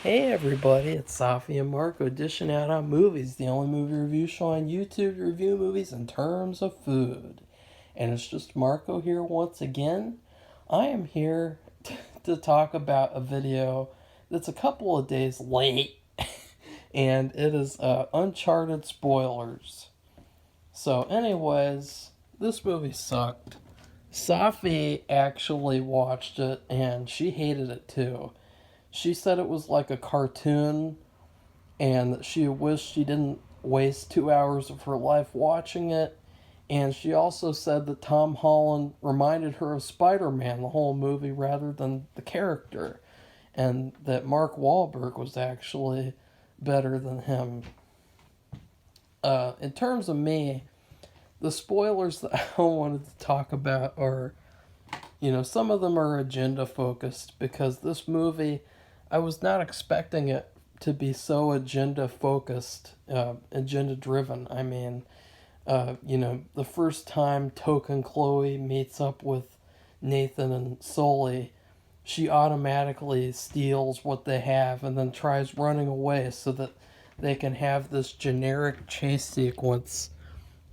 Hey everybody, it's Sophie and Marco dishing out on movies, the only movie review show on YouTube to review movies in terms of food. And it's just Marco here once again. I am here to talk about a video that's a couple of days late, and it is Uncharted spoilers. So, anyways, this movie sucked. Sophie actually watched it and she hated it too. She said it was like a cartoon and that she wished she didn't waste 2 hours of her life watching it. And she also said that Tom Holland reminded her of Spider Man the whole movie rather than the character, and that Mark Wahlberg was actually better than him. In terms of me, the spoilers that I wanted to talk about are, some of them are agenda focused because this movie, I was not expecting it to be so agenda focused, agenda driven. I mean, the first time Token Chloe meets up with Nathan and Sully, she automatically steals what they have and then tries running away so that they can have this generic chase sequence.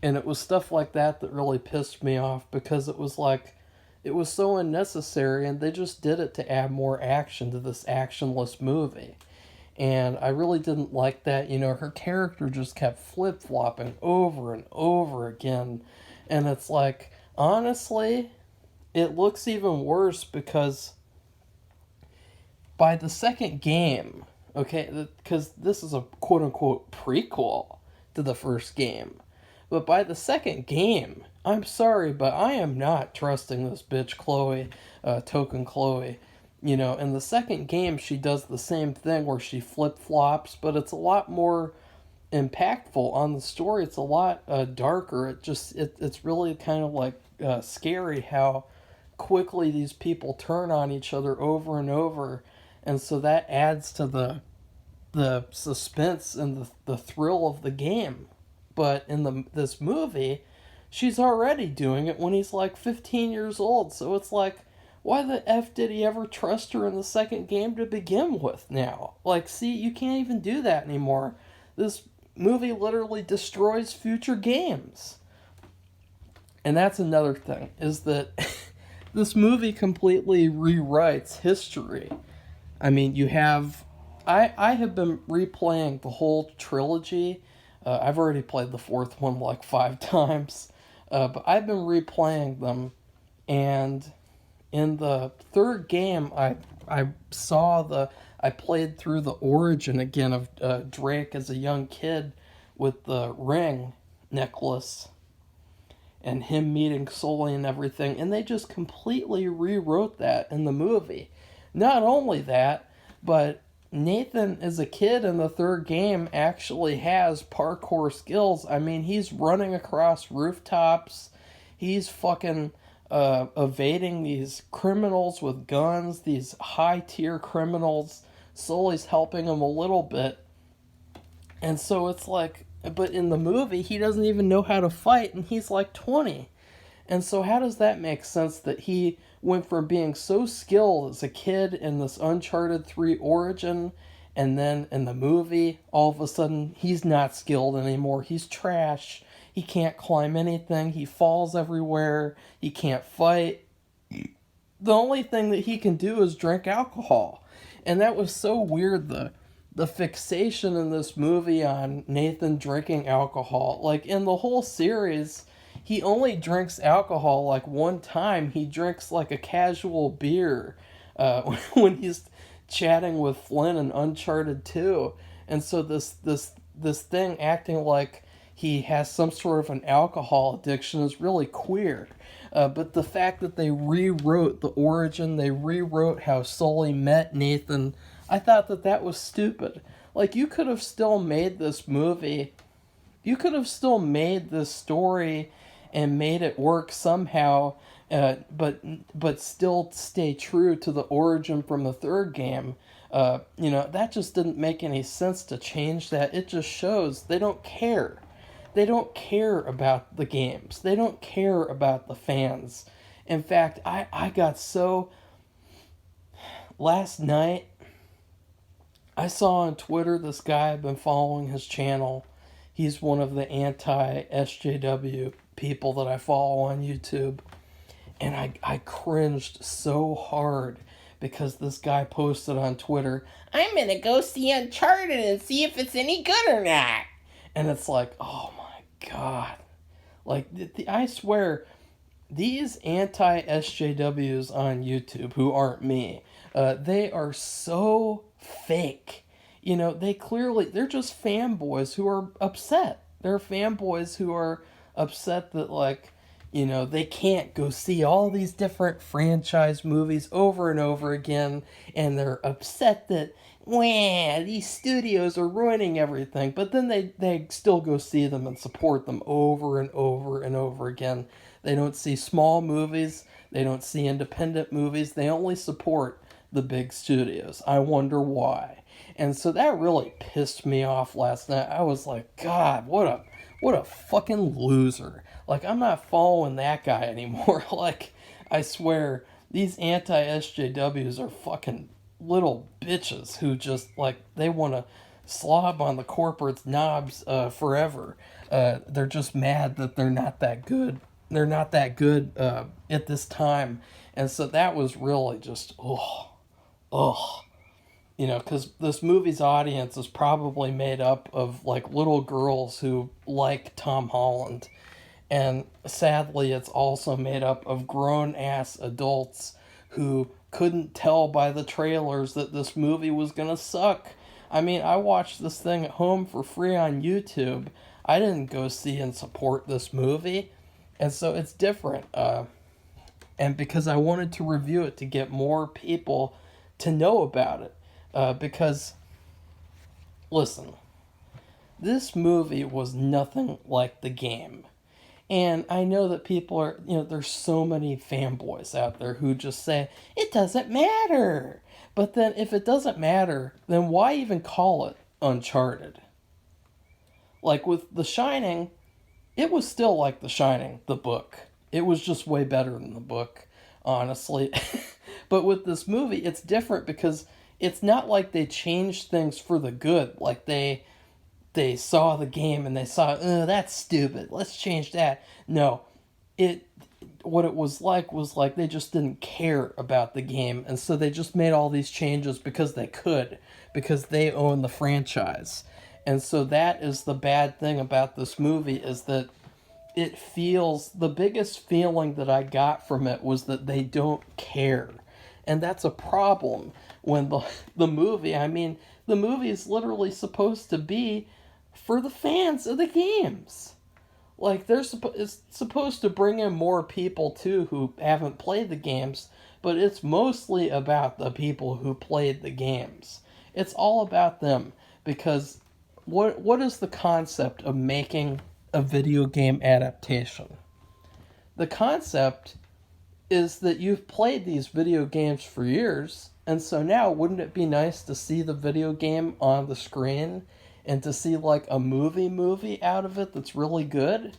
And it was stuff like that that really pissed me off because it was like, it was so unnecessary and they just did it to add more action to this actionless movie. And I really didn't like that. Her character just kept flip flopping over and over again. And it's like, honestly, it looks even worse because by the second game, okay, because this is a quote unquote prequel to the first game. But by the second game, I'm sorry, but I am not trusting this bitch Chloe, Token Chloe. In the second game, she does the same thing where she flip flops, but it's a lot more impactful on the story. It's a lot darker. It's really kind of like scary how quickly these people turn on each other over and over, and so that adds to the suspense and the thrill of the game. But in this movie, she's already doing it when he's like 15 years old. So it's like, why the F did he ever trust her in the second game to begin with now? Like, see, you can't even do that anymore. This movie literally destroys future games. And that's another thing, is that this movie completely rewrites history. I mean, you have. I have been replaying the whole trilogy. I've already played the fourth one like 5 times. But I've been replaying them. And in the third game, I saw I played through the origin again of Drake as a young kid with the ring necklace and him meeting Sully and everything, and they just completely rewrote that in the movie. Not only that, but Nathan, as a kid in the third game, actually has parkour skills. I mean, he's running across rooftops. He's fucking evading these criminals with guns, these high tier criminals. Sully's helping him a little bit. And so it's like, but in the movie, he doesn't even know how to fight, and he's like 20. And so, how does that make sense that he went from being so skilled as a kid in this Uncharted 3 origin, and then in the movie, all of a sudden, he's not skilled anymore? He's trash. He can't climb anything. He falls everywhere. He can't fight. The only thing that he can do is drink alcohol. And that was so weird, the fixation in this movie on Nathan drinking alcohol. Like, in the whole series, he only drinks alcohol like one time. He drinks like a casual beer when he's chatting with Flynn in Uncharted 2. And so this thing acting like he has some sort of an alcohol addiction is really queer. But the fact that they rewrote the origin, they rewrote how Sully met Nathan, I thought that was stupid. Like, you could have still made this movie, you could have still made this story and made it work somehow, but still stay true to the origin from the third game. That just didn't make any sense to change that. It just shows they don't care. They don't care about the games. They don't care about the fans. In fact, I got so. Last night, I saw on Twitter this guy, I've been following his channel. He's one of the anti-SJW people that I follow on YouTube. And I cringed so hard because this guy posted on Twitter, I'm gonna go see Uncharted and see if it's any good or not. And it's like, oh my god. Like, I swear, these anti-SJWs on YouTube, who aren't me, they are so fake. You know, they're just fanboys who are upset. They're fanboys who are upset that, like, you know, they can't go see all these different franchise movies over and over again, and they're upset that, wah, these studios are ruining everything. But then they still go see them and support them over and over and over again. They don't see small movies. They don't see independent movies. They only support the big studios. I wonder why. And so that really pissed me off last night. I was like, God, what a fucking loser. Like, I'm not following that guy anymore. Like, I swear, these anti-SJWs are fucking little bitches who just, like, they want to slob on the corporate's knobs forever. They're just mad that they're not that good. They're not that good at this time. And so that was really just, ugh. You know, because this movie's audience is probably made up of, like, little girls who like Tom Holland. And sadly, it's also made up of grown-ass adults who couldn't tell by the trailers that this movie was going to suck. I mean, I watched this thing at home for free on YouTube. I didn't go see and support this movie. And so it's different. And because I wanted to review it to get more people to know about it. Because, listen, this movie was nothing like the game. And I know that people are, you know, there's so many fanboys out there who just say, it doesn't matter. But then if it doesn't matter, then why even call it Uncharted? Like with The Shining, it was still like The Shining, the book. It was just way better than the book, honestly. But with this movie, it's different because it's not like they changed things for the good. Like they saw the game and they saw, oh, that's stupid, let's change that. No, what it was like they just didn't care about the game, and so they just made all these changes because they could, because they own the franchise. And so that is the bad thing about this movie, is that it feels, the biggest feeling that I got from it was that they don't care. And that's a problem when the movie, I mean, the movie is literally supposed to be for the fans of the games. Like, it's supposed to bring in more people, too, who haven't played the games, but it's mostly about the people who played the games. It's all about them, because what is the concept of making a video game adaptation? The concept is that you've played these video games for years, and so now wouldn't it be nice to see the video game on the screen and to see like a movie out of it that's really good?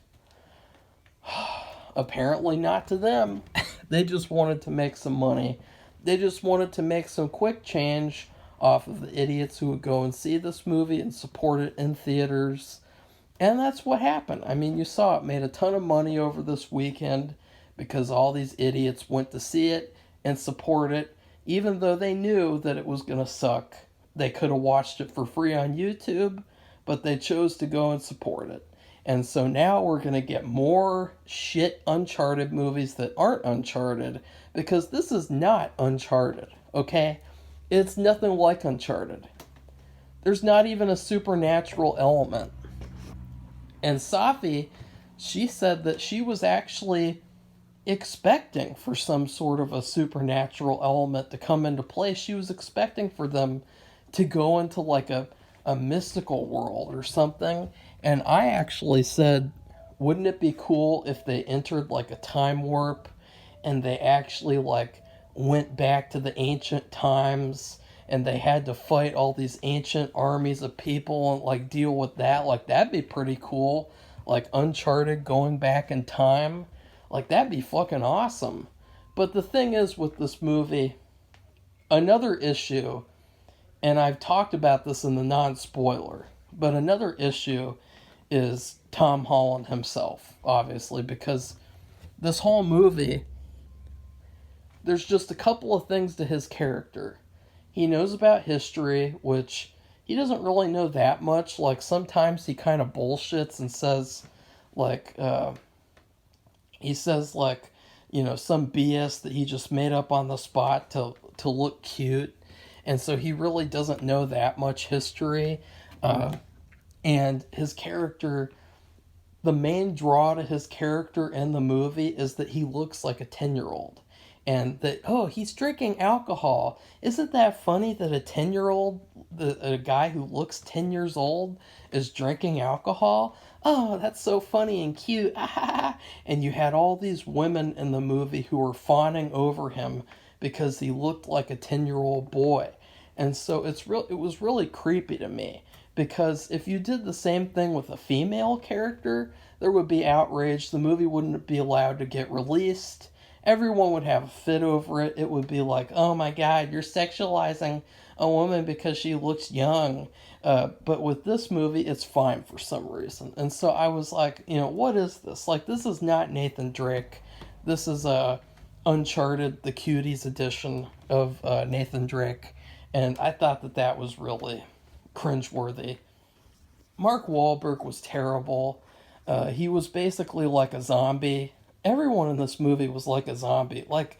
Apparently not to them. They just wanted to make some money. They just wanted to make some quick change off of the idiots who would go and see this movie and support it in theaters. And that's what happened. I mean, you saw it made a ton of money over this weekend because all these idiots went to see it and support it, even though they knew that it was going to suck. They could have watched it for free on YouTube, but they chose to go and support it. And so now we're going to get more shit Uncharted movies that aren't Uncharted, because this is not Uncharted, okay? It's nothing like Uncharted. There's not even a supernatural element. And Safi, she said that she was actually expecting for some sort of a supernatural element to come into play. She was expecting for them to go into like a mystical world or something. And I actually said, wouldn't it be cool if they entered like a time warp and they actually like went back to the ancient times and they had to fight all these ancient armies of people and like deal with that? Like, that'd be pretty cool. Like Uncharted going back in time. Like, that'd be fucking awesome. But the thing is with this movie, another issue And I've talked about this in the non-spoiler, but another issue is Tom Holland himself, obviously, because this whole movie, there's just a couple of things to his character. He knows about history, which he doesn't really know that much. Like, sometimes he kind of bullshits and says, like, he says, like, some BS that he just made up on the spot to look cute. And so he really doesn't know that much history. And his character, the main draw to his character in the movie is that he looks like a 10-year-old. And that, oh, he's drinking alcohol. Isn't that funny that a 10-year-old, a guy who looks 10 years old, is drinking alcohol? Oh, that's so funny and cute. And you had all these women in the movie who were fawning over him because he looked like a 10-year-old boy. And so it was really creepy to me, because if you did the same thing with a female character, there would be outrage. The movie wouldn't be allowed to get released. Everyone would have a fit over it. It would be like, oh my God, you're sexualizing a woman because she looks young. But with this movie, it's fine for some reason. And so I was like, what is this? Like, this is not Nathan Drake. This is Uncharted, the Cuties edition of Nathan Drake. And I thought that was really cringeworthy. Mark Wahlberg was terrible. He was basically like a zombie. Everyone in this movie was like a zombie. Like,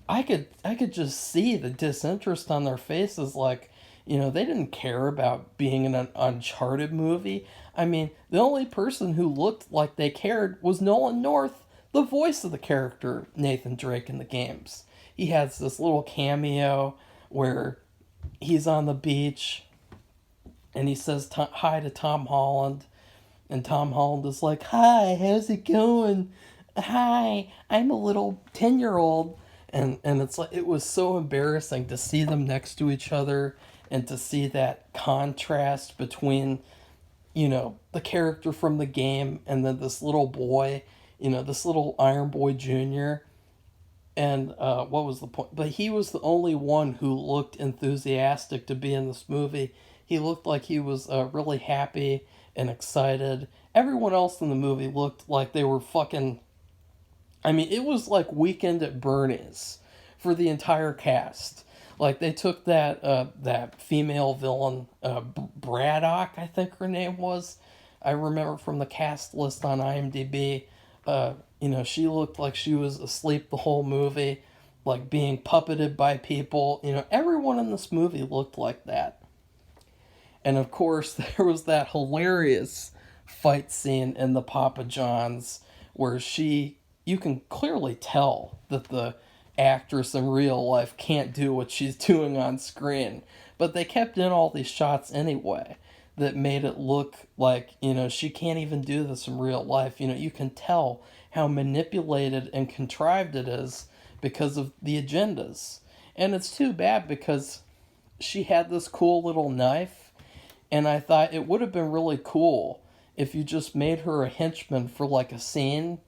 I could just see the disinterest on their faces. Like, they didn't care about being in an Uncharted movie. I mean, the only person who looked like they cared was Nolan North, the voice of the character Nathan Drake in the games. He has this little cameo where he's on the beach and he says hi to Tom Holland, and Tom Holland is like, hi, how's it going? Hi, I'm a little 10-year-old. And it's like, it was so embarrassing to see them next to each other and to see that contrast between, the character from the game and then this little boy, this little Iron Boy Jr. And what was the point? But he was the only one who looked enthusiastic to be in this movie. He looked like he was really happy and excited. Everyone else in the movie looked like they were fucking... I mean, it was like Weekend at Bernie's for the entire cast. Like, they took that female villain, Braddock, I think her name was. I remember from the cast list on IMDb. She looked like she was asleep the whole movie, like being puppeted by people. Everyone in this movie looked like that. And of course, there was that hilarious fight scene in the Papa John's where you can clearly tell that the actress in real life can't do what she's doing on screen. But they kept in all these shots anyway that made it look like, she can't even do this in real life. You can tell how manipulated and contrived it is because of the agendas. And it's too bad because she had this cool little knife, and I thought it would have been really cool if you just made her a henchman for like a scene,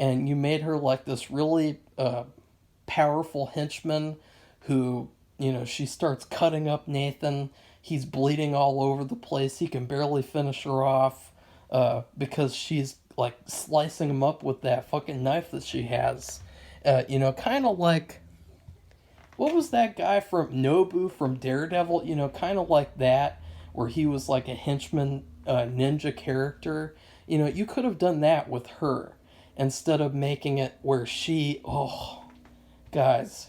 and you made her like this really powerful henchman who, she starts cutting up Nathan. He's bleeding all over the place. He can barely finish her off because she's like slicing him up with that fucking knife that she has. Kind of like, what was that guy from Nobu from Daredevil? Kind of like that, where he was like a henchman ninja character. You could have done that with her instead of making it where guys,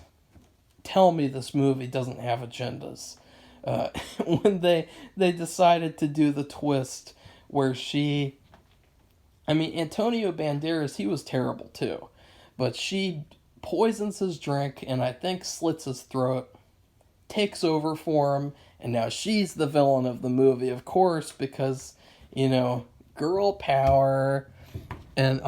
tell me this movie doesn't have agendas. When they decided to do the twist where Antonio Banderas, he was terrible too, but she poisons his drink and I think slits his throat, takes over for him, and now she's the villain of the movie, of course, because, girl power, and,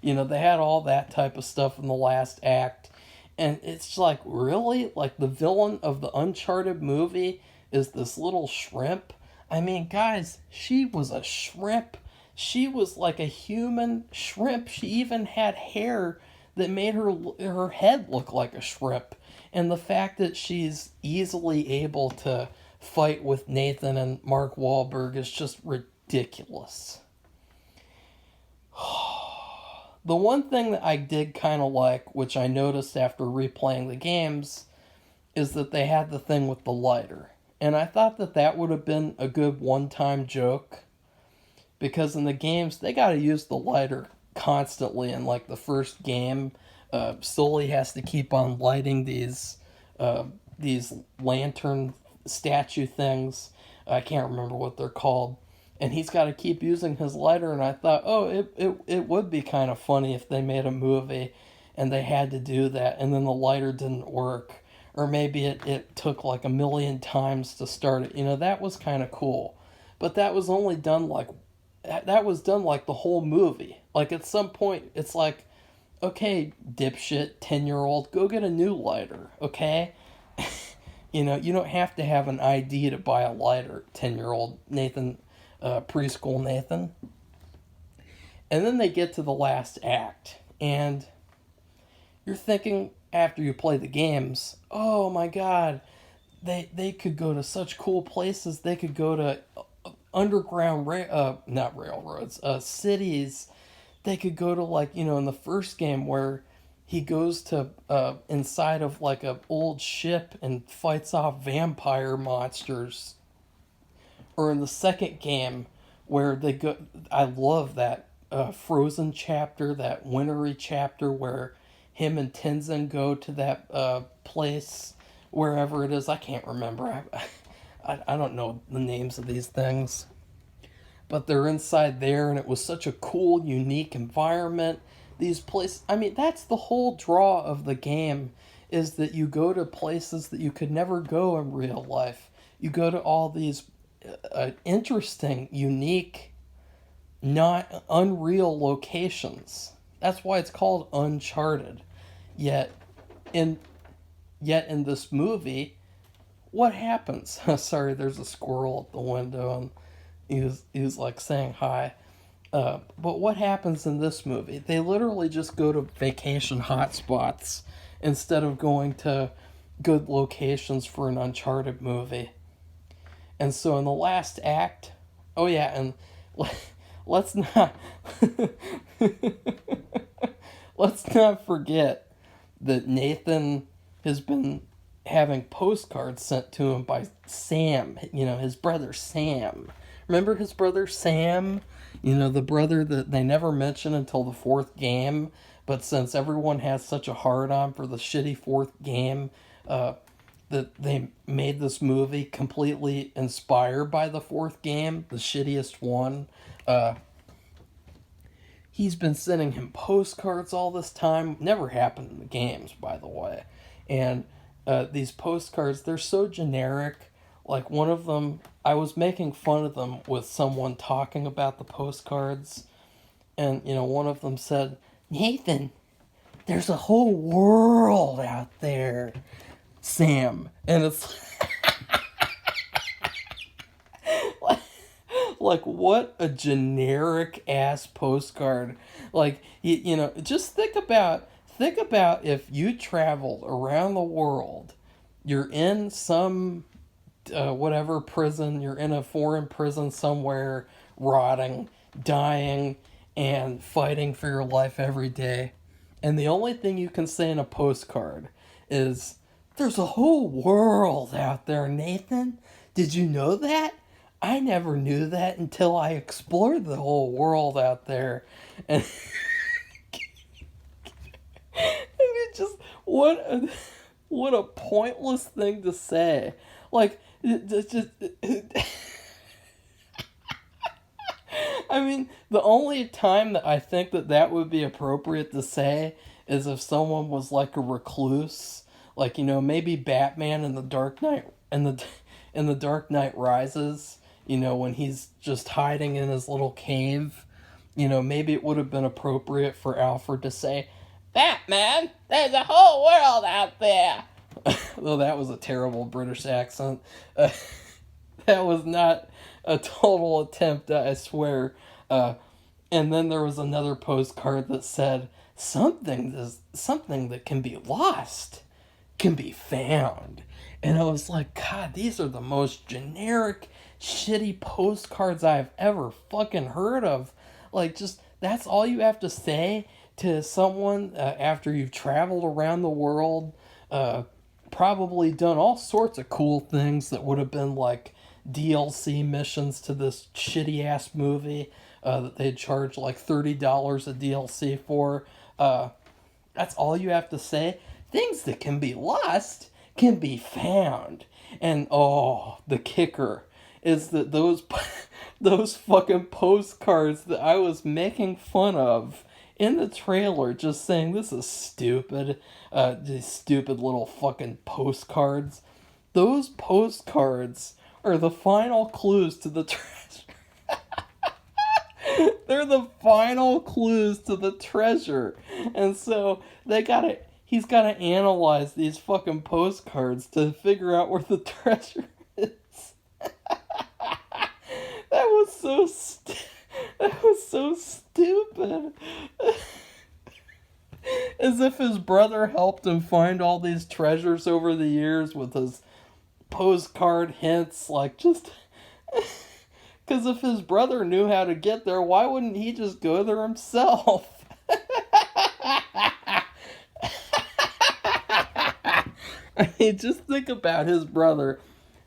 they had all that type of stuff in the last act. And it's like, really? Like, the villain of the Uncharted movie is this little shrimp? I mean, guys, she was a shrimp. She was like a human shrimp. She even had hair that made her head look like a shrimp. And the fact that she's easily able to fight with Nathan and Mark Wahlberg is just ridiculous. The one thing that I did kind of like, which I noticed after replaying the games, is that they had the thing with the lighter. And I thought that that would have been a good one-time joke, because in the games, they got to use the lighter constantly. In like the first game, Sully has to keep on lighting these lantern statue things. I can't remember what they're called. And he's got to keep using his lighter, and I thought, oh, it would be kind of funny if they made a movie and they had to do that, and then the lighter didn't work. Or maybe it took like a million times to start it. You know, that was kind of cool. But that was only done like, that was done like the whole movie. Like at some point, it's like, okay, dipshit, 10-year-old, go get a new lighter, okay? You know, you don't have to have an ID to buy a lighter, 10-year-old Nathan, preschool Nathan. And then they get to the last act, and you're thinking after you play the games, oh my god, they could go to such cool places. They could go to underground not railroads, cities. They could go to, like, you know, in the first game where he goes to inside of like a old ship and fights off vampire monsters. Or in the second game where they go, I love that Frozen chapter, that wintry chapter where him and Tenzin go to that place, wherever it is. I can't remember. I don't know the names of these things. But they're inside there, and it was such a cool, unique environment. These places, I mean, that's the whole draw of the game, is that you go to places that you could never go in real life. You go to all these interesting, unique, not unreal locations. That's why it's called Uncharted. Yet in this movie, what happens? Sorry, there's a squirrel at the window, and he was like saying hi. But what happens in this movie? They literally just go to vacation hotspots instead of going to good locations for an Uncharted movie. And so in the last act, oh yeah, and let's not let's not forget that Nathan has been having postcards sent to him by Sam, you know, his brother Sam. Remember his brother Sam? You know, the brother that they never mention until the fourth game, but since everyone has such a hard-on for the shitty fourth game, that they made this movie completely inspired by the fourth game, the shittiest one. He's been sending him postcards all this time. Never happened in the games, by the way. And these postcards, they're so generic. Like one of them, I was making fun of them with someone talking about the postcards. And, you know, one of them said, Nathan, there's a whole world out there, Sam. And it's like what a generic ass postcard. Like, you know, just think about if you traveled around the world. You're in some whatever prison, you're in a foreign prison somewhere, rotting, dying, and fighting for your life every day. And the only thing you can say in a postcard is, there's a whole world out there, Nathan. Did you know that? I never knew that until I explored the whole world out there. And I mean, just what a pointless thing to say. Like, just I mean, the only time that I think that would be appropriate to say is if someone was like a recluse, like, you know, maybe Batman in the Dark Knight in the Dark Knight Rises, you know, when he's just hiding in his little cave, you know, maybe it would have been appropriate for Alfred to say, Batman, there's a whole world out there. Though that was a terrible British accent. That was not a total attempt, I swear. And then there was another postcard that said, something that can be lost can be found. And I was like, God, these are the most generic, shitty postcards I've ever fucking heard of. Like, just, that's all you have to say to someone after you've traveled around the world, probably done all sorts of cool things that would have been like DLC missions to this shitty ass movie that they'd charge like $30 a DLC for. That's all you have to say. Things that can be lost can be found. And oh, the kicker is that those fucking postcards that I was making fun of in the trailer, just saying this is stupid, these stupid little fucking postcards. Those postcards are the final clues to the treasure. They're the final clues to the treasure. And so he's gotta analyze these fucking postcards to figure out where the treasure is. That was so stupid. As if his brother helped him find all these treasures over the years with his postcard hints, like, just... Because if his brother knew how to get there, why wouldn't he just go there himself? I mean, just think about his brother.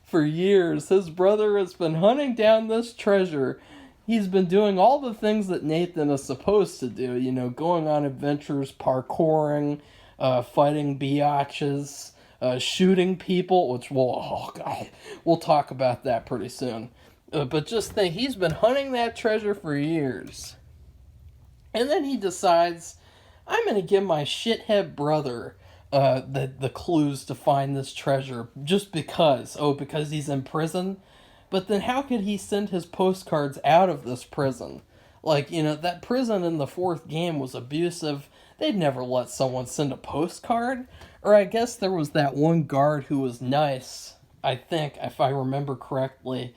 For years, his brother has been hunting down this treasure. He's been doing all the things that Nathan is supposed to do, you know, going on adventures, parkouring, fighting biatches, shooting people, which we'll talk about that pretty soon. But just think, he's been hunting that treasure for years. And then he decides, I'm going to give my shithead brother the clues to find this treasure just because. Oh, because he's in prison? But then how could he send his postcards out of this prison? Like, you know, that prison in the fourth game was abusive. They'd never let someone send a postcard. Or I guess there was that one guard who was nice, I think, if I remember correctly,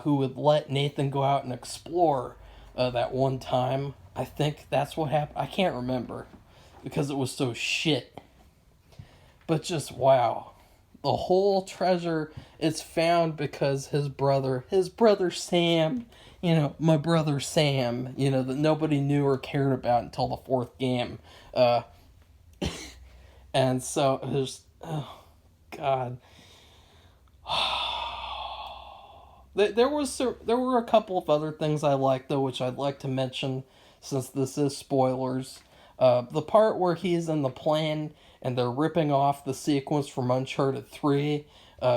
who would let Nathan go out and explore that one time. I think that's what happened. I can't remember because it was so shit. But just, wow. The whole treasure is found because his brother Sam, you know, my brother Sam, you know, that nobody knew or cared about until the fourth game. And so there's, oh, God. There were a couple of other things I liked, though, which I'd like to mention since this is spoilers. The part where he's in the plane and they're ripping off the sequence from Uncharted 3,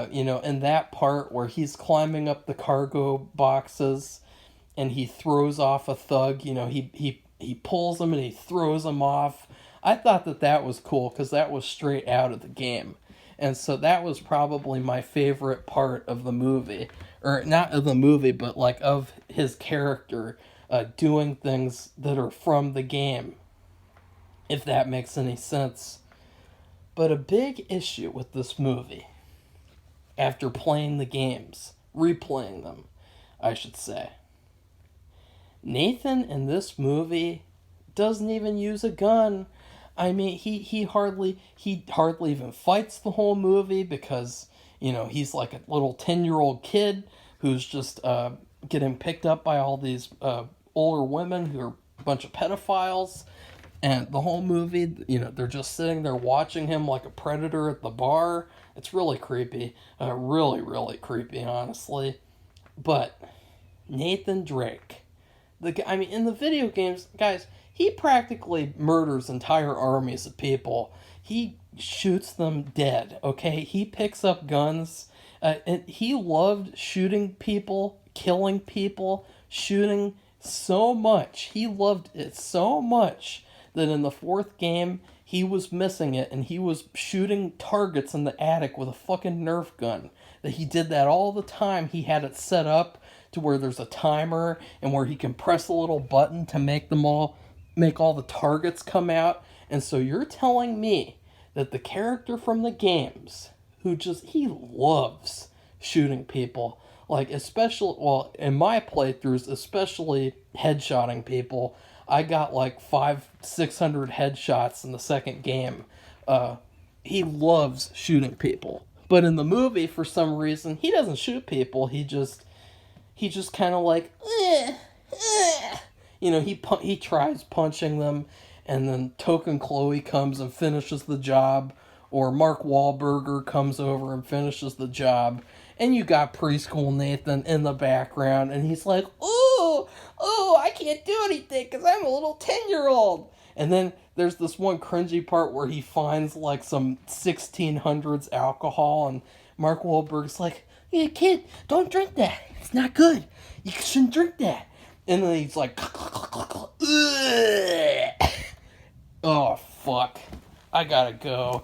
you know, in that part where he's climbing up the cargo boxes and he throws off a thug, you know, he pulls him and he throws him off. I thought that was cool because that was straight out of the game. And so that was probably my favorite part of the movie. Or not of the movie, but like of his character doing things that are from the game. If that makes any sense. But a big issue with this movie, after playing the games, replaying them, I should say. Nathan in this movie doesn't even use a gun. I mean, he hardly even fights the whole movie because, you know, he's like a little 10-year-old kid who's just getting picked up by all these older women who are a bunch of pedophiles. And the whole movie, you know, they're just sitting there watching him like a predator at the bar. It's really creepy. Really, really creepy, honestly. But Nathan Drake, I mean, in the video games, guys, he practically murders entire armies of people. He shoots them dead, okay? He picks up guns. And he loved shooting people, killing people, shooting so much. He loved it so much that in the fourth game, he was missing it, and he was shooting targets in the attic with a fucking Nerf gun. That he did that all the time. He had it set up to where there's a timer, and where he can press a little button to make all the targets come out. And so you're telling me that the character from the games, he loves shooting people. Like, especially, well, in my playthroughs, especially headshotting people, I got like 500-600 headshots in the second game. he loves shooting people. But in the movie, for some reason, he doesn't shoot people. He just kind of like, he tries punching them, and then Token Chloe comes and finishes the job, or Mark Wahlberger comes over and finishes the job, and you got preschool Nathan in the background, and he's like, ooh, I can't do anything because I'm a little 10-year-old. And then there's this one cringy part where he finds like some 1600s alcohol, and Mark Wahlberg's like, "Hey kid, don't drink that. It's not good. You shouldn't drink that." And then he's like, "Oh fuck, I gotta go."